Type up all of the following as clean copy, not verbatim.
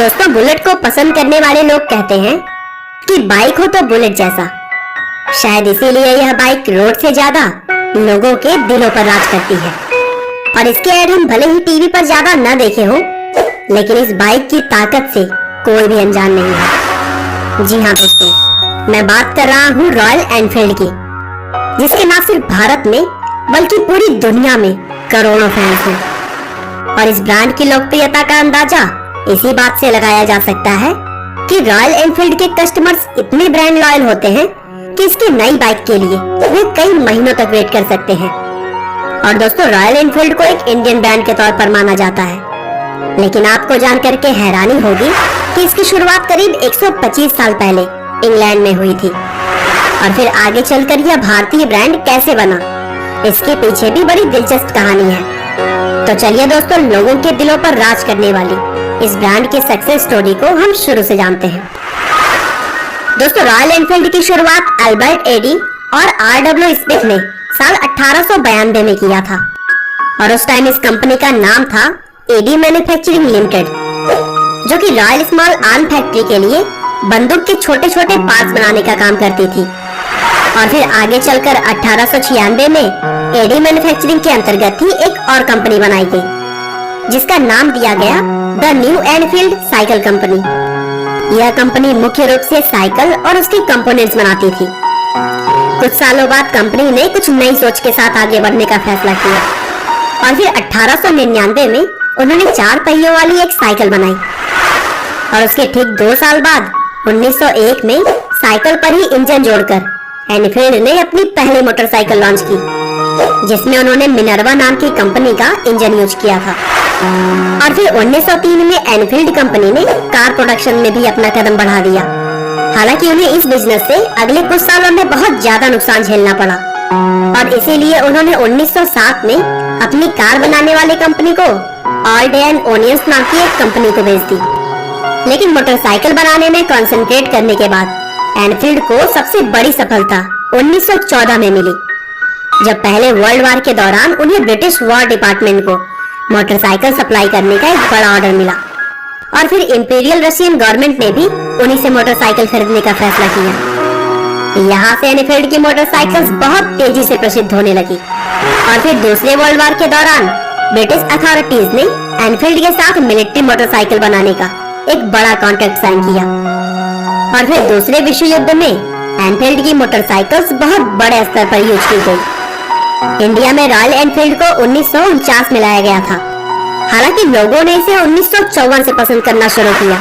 दोस्तों, बुलेट को पसंद करने वाले लोग कहते हैं कि बाइक हो तो बुलेट जैसा। शायद इसीलिए यह बाइक रोड से ज्यादा लोगों के दिलों पर राज करती है। और इसके ऐड हम भले ही टीवी पर ज्यादा न देखे हो, लेकिन इस बाइक की ताकत से कोई भी अनजान नहीं है। जी हाँ दोस्तों, मैं बात कर रहा हूँ रॉयल एनफील्ड की, जिसके न सिर्फ भारत में बल्कि पूरी दुनिया में करोड़ों फैंस हैं। और इस ब्रांड की लोकप्रियता का अंदाजा इसी बात से लगाया जा सकता है कि रॉयल एनफील्ड के कस्टमर्स इतने ब्रांड लॉयल होते हैं कि इसकी नई बाइक के लिए वे कई महीनों तक वेट कर सकते हैं। और दोस्तों, रॉयल एनफील्ड को एक इंडियन ब्रांड के तौर पर माना जाता है, लेकिन आपको जानकर के हैरानी होगी कि इसकी शुरुआत करीब 125 साल पहले इंग्लैंड में हुई थी। और फिर आगे चलकर यह भारतीय ब्रांड कैसे बना, इसके पीछे भी बड़ी दिलचस्प कहानी है। तो चलिए दोस्तों, लोगों के दिलों पर राज करने वाली इस ब्रांड की सक्सेस स्टोरी को हम शुरू से जानते हैं। दोस्तों, रॉयल एनफील्ड की शुरुआत अल्बर्ट एडी और R.W. स्मिथ ने साल 1892 में किया था। और उस टाइम इस कंपनी का नाम था एडी मैन्युफैक्चरिंग लिमिटेड, जो कि रॉयल स्मॉल आर्म फैक्ट्री के लिए बंदूक के छोटे छोटे पार्ट्स बनाने का काम करती थी। और फिर आगे चलकर 1896 में एडी मैन्युफैक्चरिंग के अंतर्गत ही एक और कंपनी बनाई गई, जिसका नाम दिया गया the new Enfield cycle company. यह कंपनी मुख्य रूप से साइकिल और उसके कंपोनेंट्स बनाती थी। कुछ सालों बाद कंपनी ने कुछ नई सोच के साथ आगे बढ़ने का फैसला किया और फिर 1899 में उन्होंने 4 पहियों वाली एक साइकिल बनाई। और उसके ठीक 2 साल बाद 1901 में साइकिल पर ही इंजन जोड़कर एनफील्ड ने अपनी पहली मोटरसाइकिल लॉन्च की, जिसमें उन्होंने मिनर्वा नाम की कंपनी का इंजन यूज किया था। और फिर 1903 में एनफील्ड कंपनी ने कार प्रोडक्शन में भी अपना कदम बढ़ा दिया। हालांकि उन्हें इस बिजनेस से अगले कुछ सालों में बहुत ज्यादा नुकसान झेलना पड़ा और इसीलिए उन्होंने 1907 में अपनी कार बनाने वाली कंपनी को ऑल डे एंड ओनियंस नाम की एक कंपनी को बेच दी। लेकिन मोटरसाइकिल बनाने में कंसंट्रेट करने के बाद एनफील्ड को सबसे बड़ी सफलता 1914 में मिली, जब पहले वर्ल्ड वार के दौरान उन्हें ब्रिटिश वॉर डिपार्टमेंट को मोटरसाइकिल सप्लाई करने का एक बड़ा ऑर्डर मिला। और फिर इंपीरियल रशियन गवर्नमेंट ने भी उन्हीं से मोटरसाइकिल खरीदने का फैसला किया। यहाँ से एनफील्ड की मोटरसाइकिल्स बहुत तेजी से प्रसिद्ध होने लगी। और फिर दूसरे वर्ल्ड वार के दौरान ब्रिटिश अथॉरिटीज ने एनफील्ड के साथ मिलिट्री मोटरसाइकिल बनाने का एक बड़ा कॉन्ट्रैक्ट साइन किया। और फिर दूसरे विश्व युद्ध में एनफील्ड की मोटरसाइकिल्स बहुत बड़े स्तर पर यूज की गई। इंडिया में रॉयल एनफील्ड को 1949 में लाया गया था। हालांकि लोगों ने इसे 1954 से पसंद करना शुरू किया,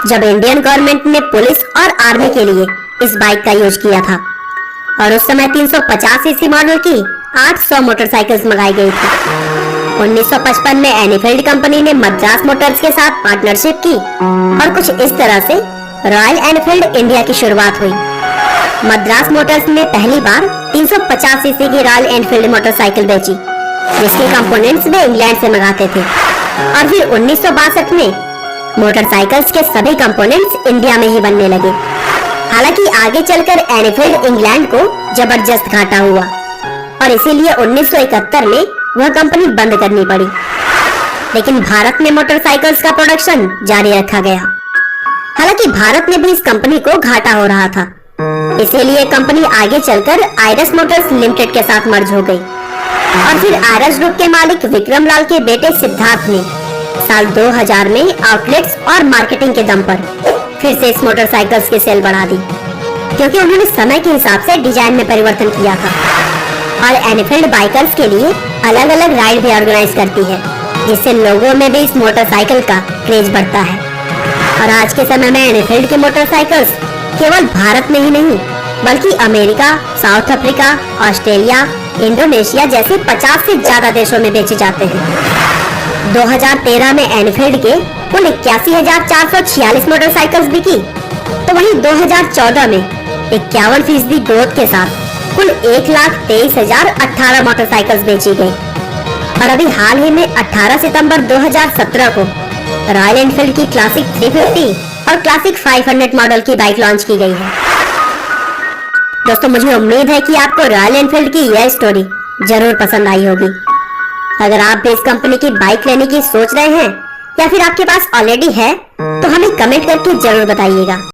जब इंडियन गवर्नमेंट ने पुलिस और आर्मी के लिए इस बाइक का यूज किया था। और उस समय 350 सीसी मॉडल की 800 मोटरसाइकिल्स मंगाई गई थी। 1955 में एनफील्ड कंपनी ने मद्रास मोटर्स के साथ पार्टनरशिप की और कुछ इस तरह से रॉयल एनफील्ड इंडिया की शुरुआत हुई। मद्रास मोटर्स ने पहली बार 350 सीसी की रॉयल एनफील्ड मोटरसाइकिल बेची, जिसके कंपोनेंट्स वे इंग्लैंड से मंगाते थे। और फिर 1962 में मोटरसाइकिल्स के सभी कंपोनेंट्स इंडिया में ही बनने लगे। हालांकि आगे चलकर एनफील्ड इंग्लैंड को जबरदस्त घाटा हुआ और इसीलिए 1971 में वह कंपनी बंद करनी पड़ी। लेकिन भारत में मोटरसाइकिल्स का प्रोडक्शन जारी रखा गया। हालांकि भारत में भी इस कंपनी को घाटा हो रहा था, इसीलिए कंपनी आगे चलकर आयरस मोटर्स लिमिटेड के साथ मर्ज हो गई। और फिर आयरस ग्रुप के मालिक विक्रम लाल के बेटे सिद्धार्थ ने साल 2000 में आउटलेट्स और मार्केटिंग के दम पर फिर से इस मोटरसाइकिल्स की सेल बढ़ा दी, क्योंकि उन्होंने समय के हिसाब से डिजाइन में परिवर्तन किया था। और एनफील्ड बाइकर्स के लिए अलग अलग राइड भी ऑर्गेनाइज करती है, जिससे लोगों में भी इस मोटरसाइकिल का क्रेज बढ़ता है। और आज के समय में एनफील्ड की मोटरसाइकिल्स केवल भारत में ही नहीं, बल्कि America, south Africa, Australia, Indonesia जैसे 50 से ज्यादा देशों में बेचे जाते हैं। 2013 में एनफील्ड के कुल 81,446 मोटरसाइकिल्स बिकी, तो वहीं 2014 में 51% ग्रोथ के साथ कुल 1,23,018 मोटरसाइकिल्स बेची गई। और अभी हाल ही में 18 सितंबर 2017 को रॉयल एनफील्ड की क्लासिक 350 और क्लासिक 500 मॉडल की बाइक लॉन्च की गई है। दोस्तों, मुझे उम्मीद है कि आपको रॉयल एनफील्ड की यह स्टोरी जरूर पसंद आई होगी। अगर आप भी इस कंपनी की बाइक लेने की सोच रहे हैं या फिर आपके पास ऑलरेडी है तो हमें कमेंट करके जरूर बताइएगा।